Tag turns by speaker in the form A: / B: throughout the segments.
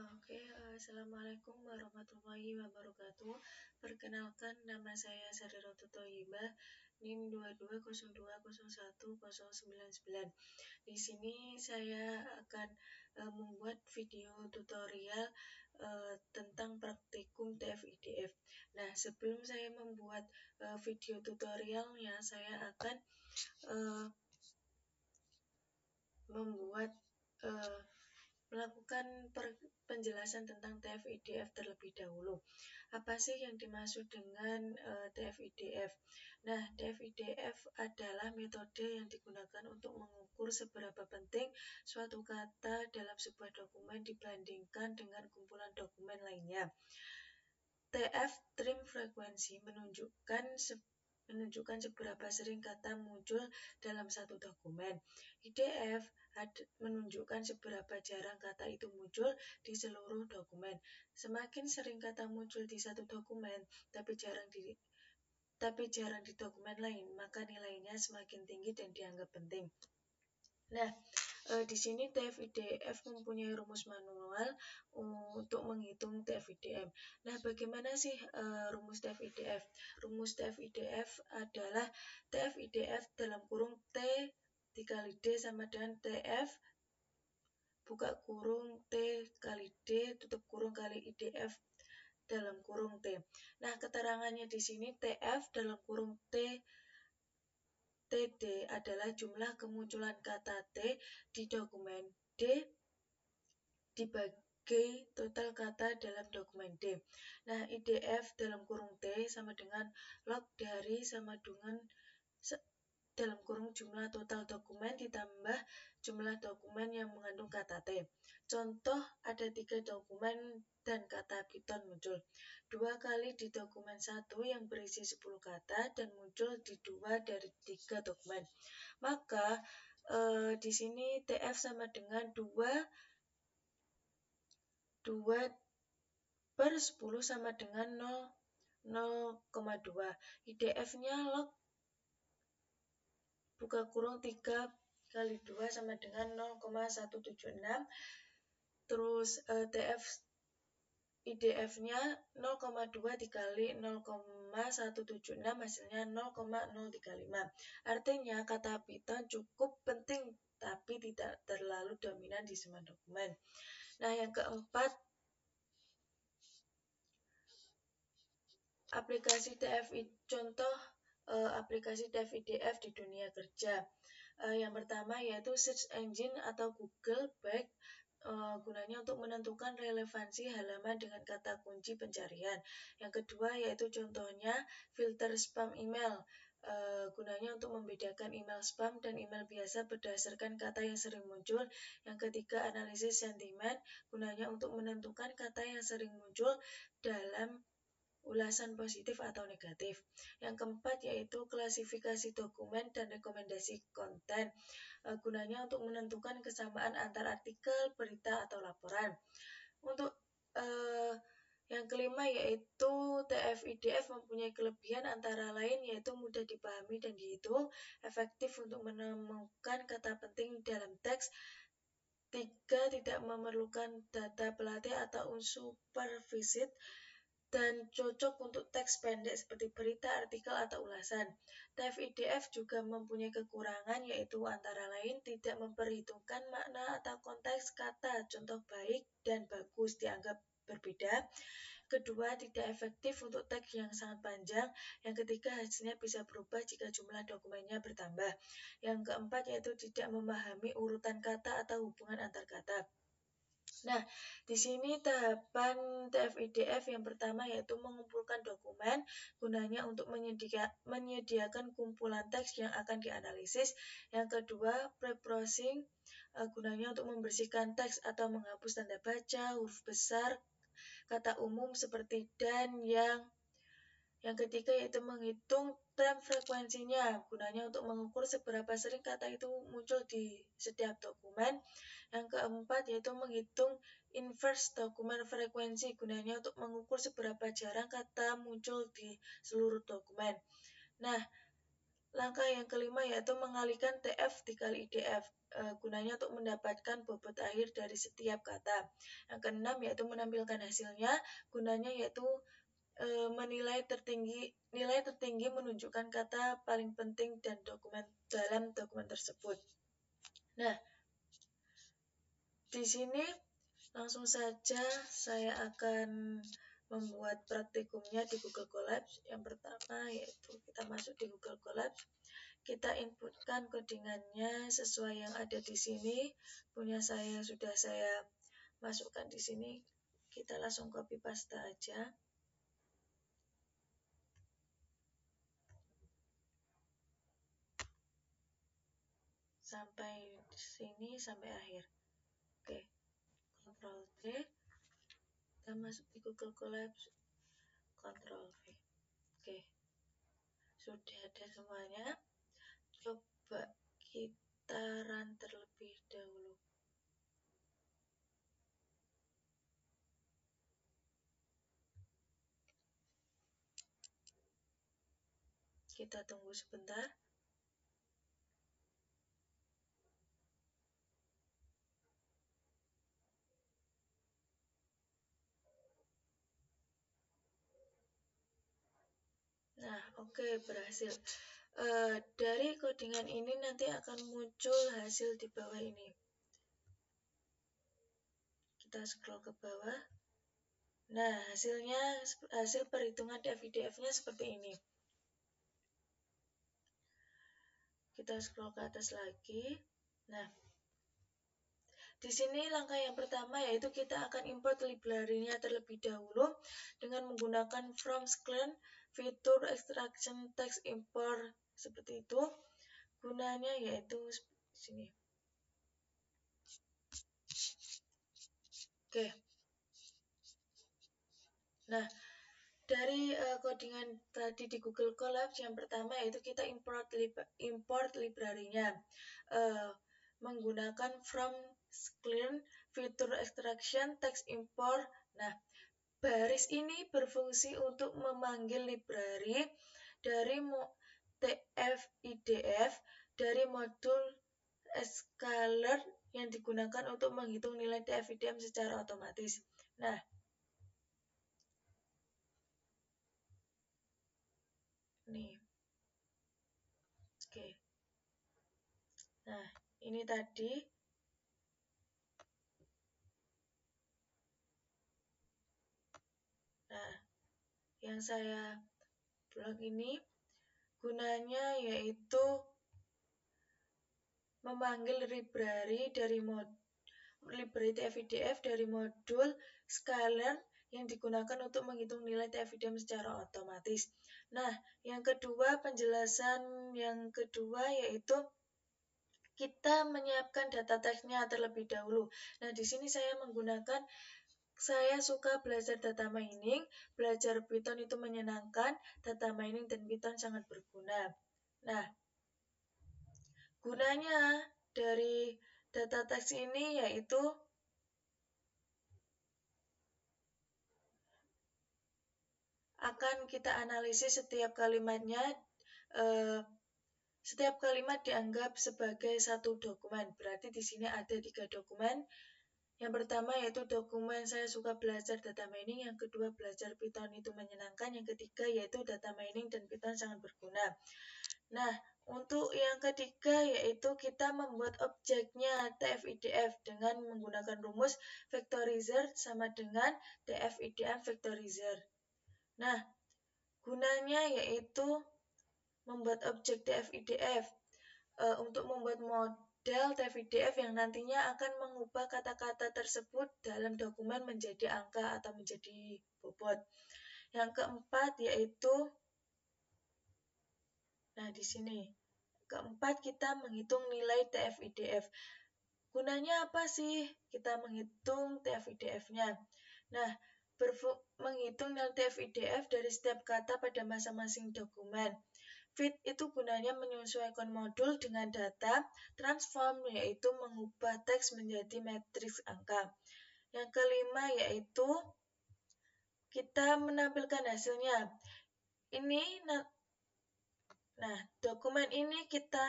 A: Assalamualaikum warahmatullahi wabarakatuh. Perkenalkan, nama saya Sariratu Thoyibah, NIM 22020199. Di sini saya akan membuat video tutorial tentang praktikum TF-IDF. Nah, sebelum saya membuat video tutorialnya, saya akan melakukan penjelasan tentang TF-IDF terlebih dahulu. Apa sih yang dimaksud dengan TF-IDF? Nah, TF-IDF adalah metode yang digunakan untuk mengukur seberapa penting suatu kata dalam sebuah dokumen dibandingkan dengan kumpulan dokumen lainnya. TF, trim frekuensi, menunjukkan seberapa sering kata muncul dalam satu dokumen. IDF menunjukkan seberapa jarang kata itu muncul di seluruh dokumen. Semakin sering kata muncul di satu dokumen, tapi jarang di dokumen lain, maka nilainya semakin tinggi dan dianggap penting. Nah, di sini TF-IDF mempunyai rumus manual untuk menghitung TF-IDF. Nah, bagaimana sih rumus TF-IDF? Rumus TF-IDF adalah TF-IDF dalam kurung T dikali D sama dengan TF buka kurung T kali D tutup kurung kali IDF dalam kurung T. Nah, keterangannya di sini TF dalam kurung TD adalah jumlah kemunculan kata T di dokumen D dibagi total kata dalam dokumen D. Nah, IDF dalam kurung T sama dengan log dari sama dengan dalam kurung jumlah total dokumen ditambah jumlah dokumen yang mengandung kata T. Contoh, ada 3 dokumen dan kata Python muncul 2 kali di dokumen 1 yang berisi 10 kata dan muncul di 2 dari 3 dokumen. Maka di sini TF sama dengan 2/10 sama dengan 0,2. IDF-nya log buka kurung 3 kali 2 sama dengan 0,176. Terus IDF-nya 0,2 dikali 0,176 hasilnya 0,035. Artinya kata Python cukup penting tapi tidak terlalu dominan di semua dokumen. Nah, yang keempat, contoh aplikasi TF-IDF di dunia kerja. Yang pertama yaitu search engine atau Google, baik gunanya untuk menentukan relevansi halaman dengan kata kunci pencarian. Yang kedua yaitu contohnya filter spam email, gunanya untuk membedakan email spam dan email biasa berdasarkan kata yang sering muncul. Yang ketiga analisis sentimen, gunanya untuk menentukan kata yang sering muncul dalam ulasan positif atau negatif. Yang keempat yaitu klasifikasi dokumen dan rekomendasi konten, gunanya untuk menentukan kesamaan antar artikel, berita, atau laporan. Untuk yang kelima yaitu TF-IDF mempunyai kelebihan antara lain yaitu mudah dipahami dan dihitung, efektif untuk menemukan kata penting dalam teks, 3 tidak memerlukan data pelatih atau supervisit, dan cocok untuk teks pendek seperti berita, artikel, atau ulasan. TF-IDF juga mempunyai kekurangan yaitu antara lain tidak memperhitungkan makna atau konteks kata, contoh baik dan bagus dianggap berbeda. Kedua, tidak efektif untuk teks yang sangat panjang. Yang ketiga, hasilnya bisa berubah jika jumlah dokumennya bertambah. Yang keempat yaitu tidak memahami urutan kata atau hubungan antar kata. Nah, di sini tahapan TF-IDF yang pertama yaitu mengumpulkan dokumen, gunanya untuk menyediakan kumpulan teks yang akan dianalisis. Yang kedua, pre-processing, gunanya untuk membersihkan teks atau menghapus tanda baca, huruf besar, kata umum seperti dan, yang ketiga yaitu menghitung trim frekuensinya, gunanya untuk mengukur seberapa sering kata itu muncul di setiap dokumen. Yang keempat yaitu menghitung inverse dokumen frekuensi, gunanya untuk mengukur seberapa jarang kata muncul di seluruh dokumen. Nah, langkah yang kelima yaitu mengalihkan TF dikali IDF. Gunanya untuk mendapatkan bobot akhir dari setiap kata. Yang keenam yaitu menampilkan hasilnya. Gunanya yaitu nilai tertinggi menunjukkan kata paling penting dan dalam dokumen tersebut. Nah, di sini langsung saja saya akan membuat praktikumnya di Google Colabs. Yang pertama yaitu kita masuk di Google Colabs. Kita inputkan codingannya sesuai yang ada di sini. Punya saya sudah saya masukkan di sini. Kita langsung copy paste aja. Sampai sini sampai akhir. Oke. Ctrl C. Kita masuk di Google Colabs. Ctrl V. Oke. Sudah ada semuanya. Coba kita run terlebih dahulu. Kita tunggu sebentar. Nah, oke, berhasil. Dari codingan ini nanti akan muncul hasil di bawah ini. Kita scroll ke bawah. Nah, hasil perhitungan DFIDF-nya seperti ini. Kita scroll ke atas lagi. Nah, di sini langkah yang pertama yaitu kita akan import library-nya terlebih dahulu dengan menggunakan from screen fitur extraction text import seperti itu. Gunanya yaitu di sini. Oke. Nah, dari codingan tadi di Google Colabs yang pertama yaitu kita import library-nya menggunakan from screen fitur extraction text import. Nah, baris ini berfungsi untuk memanggil library dari TF-IDF dari modul scalar yang digunakan untuk menghitung nilai TF-IDF secara otomatis. Nah, nih. Oke. Nah, ini tadi. Nah, yang saya blok ini gunanya yaitu memanggil library TF-IDF dari modul scalar yang digunakan untuk menghitung nilai TF-IDF secara otomatis. Nah, yang kedua, penjelasan yang kedua yaitu kita menyiapkan data teksnya terlebih dahulu. Nah, di sini saya suka belajar data mining, belajar Python itu menyenangkan, data mining dan Python sangat berguna. Nah, gunanya dari data teks ini yaitu akan kita analisis setiap kalimatnya. Setiap kalimat dianggap sebagai satu dokumen. Berarti di sini ada 3 dokumen. Yang pertama yaitu dokumen saya suka belajar data mining, yang kedua belajar Python itu menyenangkan, yang ketiga yaitu data mining dan Python sangat berguna. Nah, untuk yang ketiga yaitu kita membuat objeknya TF-IDF dengan menggunakan rumus vectorizer sama dengan TF-IDF vectorizer. Nah, gunanya yaitu membuat objek TF-IDF untuk membuat model TF-IDF yang nantinya akan mengubah kata-kata tersebut dalam dokumen menjadi angka atau menjadi bobot. Yang keempat yaitu, nah di sini, keempat kita menghitung nilai TF-IDF. Gunanya apa sih kita menghitung TF-IDF-nya? Nah, menghitung nilai TF-IDF dari setiap kata pada masing-masing dokumen. Fit itu gunanya menyesuaikan modul dengan data, transform yaitu mengubah teks menjadi matriks angka. Yang kelima yaitu kita menampilkan hasilnya. Ini dokumen ini kita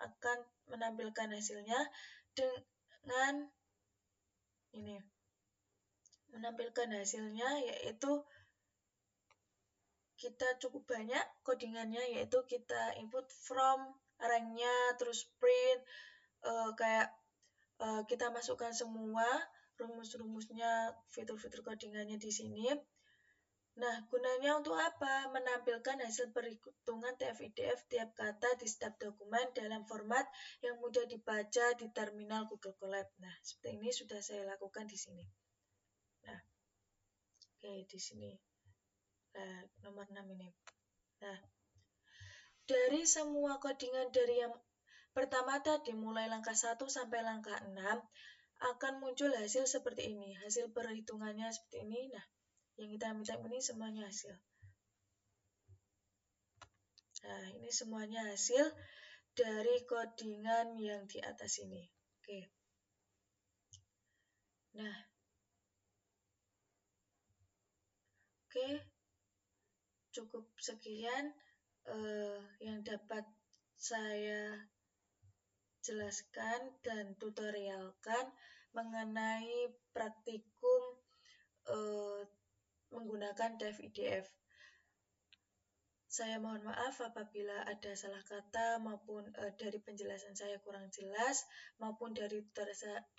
A: akan menampilkan hasilnya dengan ini. Menampilkan hasilnya yaitu kita cukup banyak codingannya, yaitu kita input from, ranknya, terus print, kayak kita masukkan semua rumus-rumusnya, fitur-fitur codingannya di sini. Nah, gunanya untuk apa? Menampilkan hasil perhitungan TF-IDF tiap kata di setiap dokumen dalam format yang mudah dibaca di terminal Google Colab. Nah, seperti ini sudah saya lakukan di sini. Nah, oke, di sini. Nah, nomor 6 ini. Nah, dari semua codingan dari yang pertama tadi, mulai langkah 1 sampai langkah 6, akan muncul hasil seperti ini. Hasil perhitungannya seperti ini. Nah, yang kita minta ini semuanya hasil. Nah, ini semuanya hasil dari codingan yang di atas ini. Oke. Nah, oke. Cukup sekian yang dapat saya jelaskan dan tutorialkan mengenai praktikum menggunakan TF-IDF. Saya mohon maaf apabila ada salah kata maupun dari penjelasan saya kurang jelas, maupun dari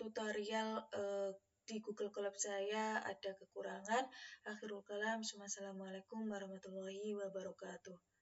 A: tutorial di Google Colab saya ada kekurangan. Akhirul kalam, wassalamualaikum warahmatullahi wabarakatuh.